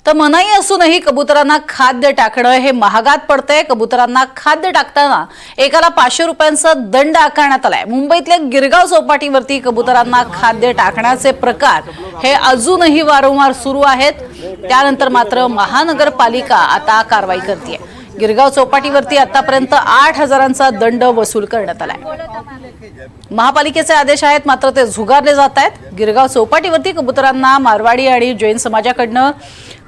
तर मनाई असूनही कबुतरांना खाद्य टाकणं हे महागात पडतंय। कबुतरांना खाद्य टाकताना एकाला 500 रुपयांचा दंड आकारण्यात आलाय। मुंबईतल्या गिरगाव चौपाटीवरती कबुतरांना खाद्य टाकण्याचे प्रकार हे अजूनही वारंवार सुरू आहेत। त्यानंतर मात्र महानगरपालिका आता कारवाई करतेय। गिरगाव चौपाटीवरती आतापर्यंत 8,000चा दंड वसूल करण्यात आलाय। महापालिकेचे आदेश आहेत, मात्र ते झुगारले जात आहेत। गिरगाव चौपाटीवरती कबुतरांना मारवाडी आणि जैन समाजाकडनं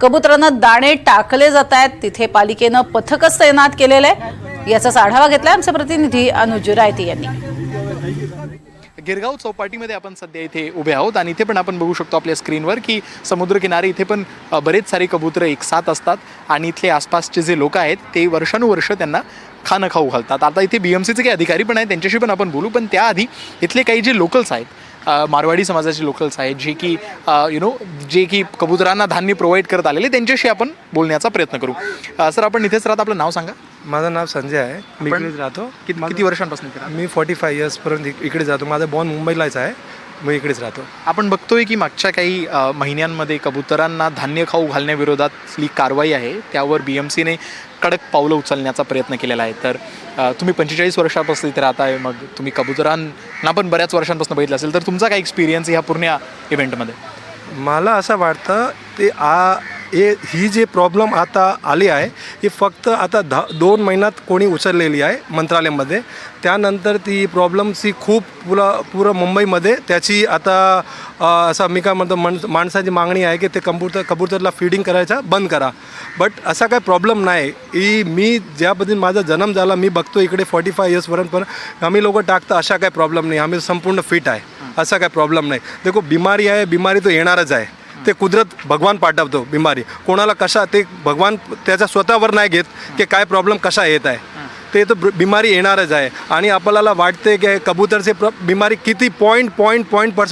कबुतरांना दाणे टाकले जात आहेत। तिथे पालिकेनं पथकच तैनात केलेलं आहे। याचाच आढावा घेतलाय आमचे प्रतिनिधी अनुज रायते यांनी। गिरगाव चौपाटीमध्ये आपण सध्या इथे उभे आहोत आणि इथे पण आपण बघू शकतो आपल्या स्क्रीनवर की समुद्रकिनारी इथे पण बरेच सारे कबूतर एकसाथ असतात आणि इथले आसपासचे जे लोक आहेत ते वर्षानुवर्ष त्यांना खाणं खाऊ घालतात। आता इथे BMCचे काही अधिकारी पण आहेत, त्यांच्याशी पण आपण बोलू, पण त्याआधी इथले काही जे लोकल्स आहेत, मारवाडी समाजाचे लोकल्स आहेत जे की जे की कबुतरांना धान्य प्रोव्हाइड करत आलेले, त्यांच्याशी आपण बोलण्याचा प्रयत्न करू। सर, आपण इथेच राहता, आपलं नाव सांगा। माझं नाव संजय आहे, मी इकडेच राहतो। किती वर्षांपासून इथे राहता? मी 45 इयर्सपर्यंत इकडे जातो। माझं बॉर्न मुंबईलाच आहे, मी इकडेच राहतो। आपण बघतोय की मागच्या काही महिन्यांमध्ये कबुतरांना धान्य खाऊ घालण्याविरोधातली कारवाई आहे, त्यावर BMCने कडक पावलं उचलण्याचा प्रयत्न केलेला आहे। तर तुम्ही 45 वर्षापासून इथे राहताय, मग तुम्ही कबुतरांना पण बऱ्याच वर्षांपासून बघितलं असेल, तर तुमचा काय एक्सपिरियन्स ह्या पूर्ण इव्हेंटमध्ये? मला असं वाटतं ते ही जे प्रॉब्लेम आता आली आहे ही फक्त आता 2 महिन्यात कोणी उचललेली आहे मंत्रालयामध्ये। त्यानंतर ती प्रॉब्लेमची खूप पुरं मुंबईमध्ये त्याची आता असं मी काय म्हणतो माणसाची मागणी आहे की ते कबूतरला फीडिंग करायचा बंद करा। बट असा काही प्रॉब्लेम नाही। मी ज्याबद्दल माझा जन्म झाला मी बघतो इकडे 45 इयर्सपर्यंत, पण आम्ही लोक टाकतं असा काही प्रॉब्लेम नाही। आम्ही संपूर्ण फिट आहे, असा काही प्रॉब्लेम नाही। देखो बिमारी आहे, बिमारी तो येणारच आहे, ते कुदरत भगवान पाठवतो बिमारी कोणाला कशा, ते भगवान त्याच्या स्वतःवर नाही घेत की काय प्रॉब्लेम कशा येत आहे, ते तर बिमारी येणारच आहे। आणि आपल्याला वाटते की कबूतरचे बिमारी किती पॉईंट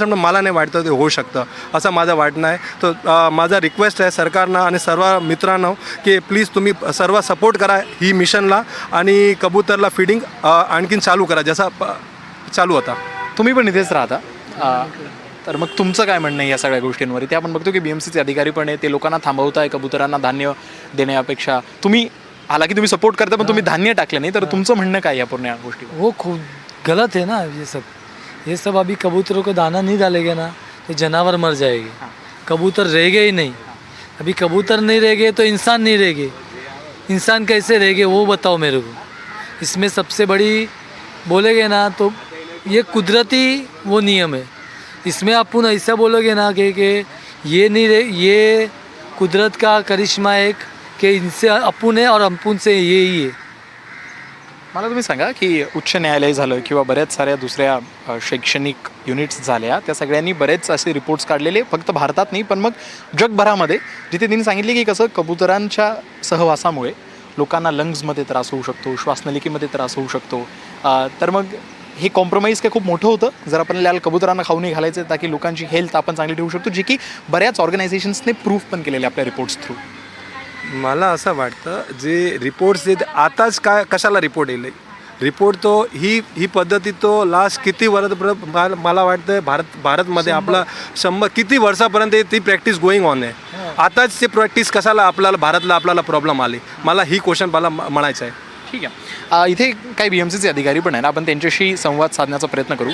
मला नाही वाटतं ते होऊ शकतं, असं माझं वाटणं आहे। तर माझा रिक्वेस्ट आहे सरकारनं आणि सर्व मित्रांनो की प्लीज तुम्ही सर्व सपोर्ट करा ही मिशनला आणि कबूतरला फीडिंग आणखीन चालू करा जसा चालू होता। तुम्ही पण इथेच राहता, तर मग तुमचं काय म्हणणं आहे या सगळ्या गोष्टींवर? इथे आपण बघतो की BMCचे अधिकारी पण आहे, ते लोकांना थांबवताय कबुतरांना धान्य देण्यापेक्षा। तुम्ही हालांकि तुम्ही सपोर्ट करता, पण तुम्ही धान्य टाकलं नाही, तर तुमचं म्हणणं काय या पूर्ण गोष्टी? वो खूब गलत है ना ये सब अभी कबूतरों को दाना नहीं डालेंगे ना तो जानवर मर जाएंगे। कबूतर रहेंगे ही नहीं। अभी कबूतर नहीं रहेंगे तो इंसान नहीं रहेंगे। इंसान कैसे रहेंगे वो बताओ मेरे को। इसमें सबसे बड़ी बोलेंगे ना तो ये कुदरती वो नियम है। इसमें अपन ऐसा बोलोगे ना कि ये नहीं रहे, ये कुदरत का करिश्मा है कि इनसे अपन है और अपन से ये ही है। मला तुम्ही सांगा की उच्च न्यायालय झालं किंवा बऱ्याच साऱ्या दुसऱ्या शैक्षणिक युनिट्स झाल्या, त्या सगळ्यांनी बरेच असे रिपोर्ट्स काढलेले, फक्त भारतात नाही पण मग जगभरामध्ये, जिथे त्यांनी सांगितले की कसं कबुतरांच्या सहवासामुळे लोकांना लंग्समध्ये त्रास होऊ शकतो, श्वासनलिकेमध्ये त्रास होऊ शकतो। तर मग हे कॉम्प्रोमाइज काय खूप मोठं होतं जर आपल्याला कबुतरांना खाऊ नाही घालायचं, ताकी लोकांची हेल्थ आपण चांगली ठेवू शकतो, जे की बऱ्याच ऑर्गनायझेशन्सने प्रूफ पण केलेले आपल्या रिपोर्ट्स थ्रू। मला असं वाटतं जे रिपोर्ट्स जे आताच काय कशाला रिपोर्ट येईल, रिपोर्ट तो ही पद्धती तो लास्ट किती वर्ष मला वाटतं भारतमध्ये आपला 100 किती वर्षापर्यंत ती प्रॅक्टिस गोईंग ऑन आहे। आताच ते प्रॅक्टिस कशाला आपल्याला प्रॉब्लेम आली, मला ही क्वेश्चन मला म्हणायचं आहे। ठीक आहे, इथे काही BMCचे अधिकारी पण आहे ना, आपण त्यांच्याशी संवाद साधण्याचा प्रयत्न करू।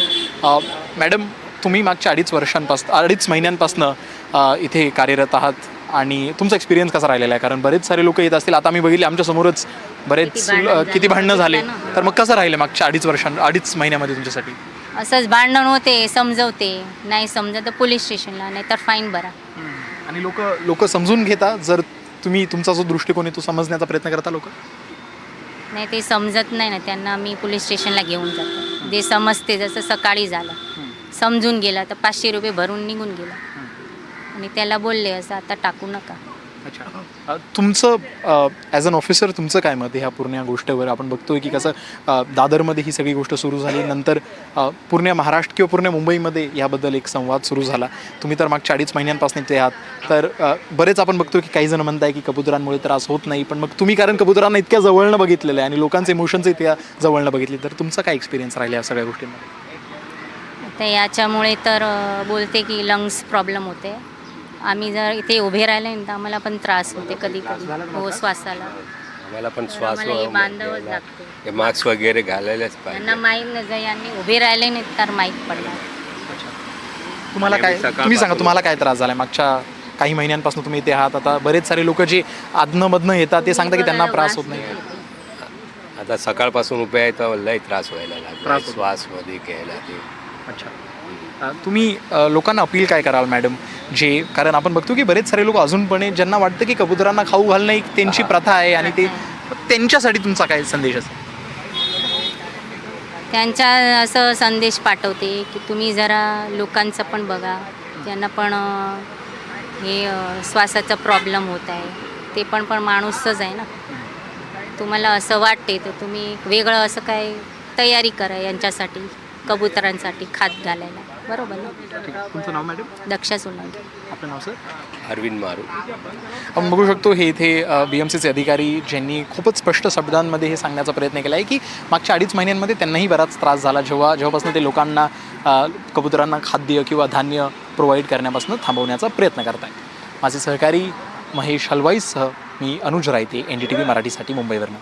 मॅडम, तुम्ही मागच्या 2.5 महिन्यांपासून इथे कार्यरत आहात आणि तुमचा एक्सपिरियन्स कसा राहिलेला आहे? कारण बरेच सारे लोक येत असतील, आता मी बघितले आमच्या समोरच बरेच किती भांडणं झाले, तर मग कसं राहिलं मागच्या 2.5 महिन्यामध्ये तुमच्यासाठी? असंच भांडण होते, समजवते, नाही समजत तर पोलीस स्टेशनला, नाही तर फाईन भरा। आणि लोक समजून घेता, जर तुम्ही तुमचा जो दृष्टिकोन आहे तो समजण्याचा प्रयत्न करता लोक? नाही, ते समजत नाही ना, त्यांना मी पोलीस स्टेशनला घेऊन जातो। जे समजते, जसं सकाळी झालं, समजून गेला तर 500 रुपये भरून निघून गेला आणि त्याला बोलले असं आता टाकू नका। अच्छा, तुमचं ॲज अन ऑफिसर तुमचं काय मत आहे ह्या पूर्ण गोष्टीवर? आपण बघतोय की कसं दादरमध्ये ही सगळी गोष्ट सुरू झाली, नंतर पूर्ण महाराष्ट्र किंवा पूर्ण मुंबईमध्ये याबद्दल एक संवाद सुरू झाला। तुम्ही तर मागच्या 2.5 महिन्यांपासून ते आहात, तर बरेच आपण बघतोय की काही जण म्हणताय की कबुतरांमुळे त्रास होत नाही, पण मग तुम्ही कारण कबुतरांना इतक्या जवळनं बघितलेलं आहे आणि लोकांचे इमोशन्स इतक्या जवळनं बघितले, तर तुमचा काय एक्सपिरियन्स राहिला या सगळ्या गोष्टींमध्ये? तर याच्यामुळे तर बोलते की लंग्स प्रॉब्लेम होते आम्ही जर इथे उभे राहिले ना तर आम्हाला पण त्रास होते कधी कधी हो श्वासाला आम्हाला पण श्वास आम्हाला हे बांधावंच लागते हे मास्क वगैरे घालायलाच त्यांना पाहिजे. माहीत नाही जर यांनी उभे राहिले नाही तर माहीत पडणार. तुम्हाला काय, तुम्ही सांगा तुम्हाला काय त्रास झालाय मागच्या काही महिन्यांपासून तुम्ही इथे आहात? आता बरेच सारे लोक जे अधनं येतात ते सांगतात की त्यांना त्रास होत नाही. आता सकाळपासून उभे आहे तर लय त्रास व्हायला लागला त्रास होतो. श्वासमध्ये घ्यायला ते. अच्छा, तुम्ही लोकांना अपील काय कराल मॅडम, जे कारण आपण बघतो की बरेच सारे लोक अजूनपणे ज्यांना वाटतं की कबुतरांना खाऊ घालणं एक त्यांची प्रथा आहे आणि ते त्यांच्यासाठी तुमचा काय संदेश असेल? त्यांच्या असं संदेश पाठवते की तुम्ही जरा लोकांचं पण बघा, त्यांना पण हे श्वासाचा प्रॉब्लेम होत आहे, ते पण माणूसच आहे ना. तुम्हाला असं वाटते तर तुम्ही वेगळं असं काय तयारी करा यांच्यासाठी, कबुतरांसाठी खाद घालायला. बरोबर ना? तुमचं नाव मॅडम? दक्षा सोलंकी. आपलं नाव सर? अरविंद मारू. आपण बघू शकतो हे इथे BMCचे अधिकारी ज्यांनी खूपच स्पष्ट शब्दांमध्ये हे सांगण्याचा प्रयत्न केला आहे की मागच्या 2.5 महिन्यांमध्ये त्यांनाही बराच त्रास झाला जेव्हापासून ते लोकांना कबुतरांना खाद्य किंवा धान्य प्रोव्हाइड करण्यापासून थांबवण्याचा प्रयत्न करत आहेत. माझे सहकारी महेश हलवाईसह मी अनुज रायते, NDTV मराठीसाठी मुंबईवरनं.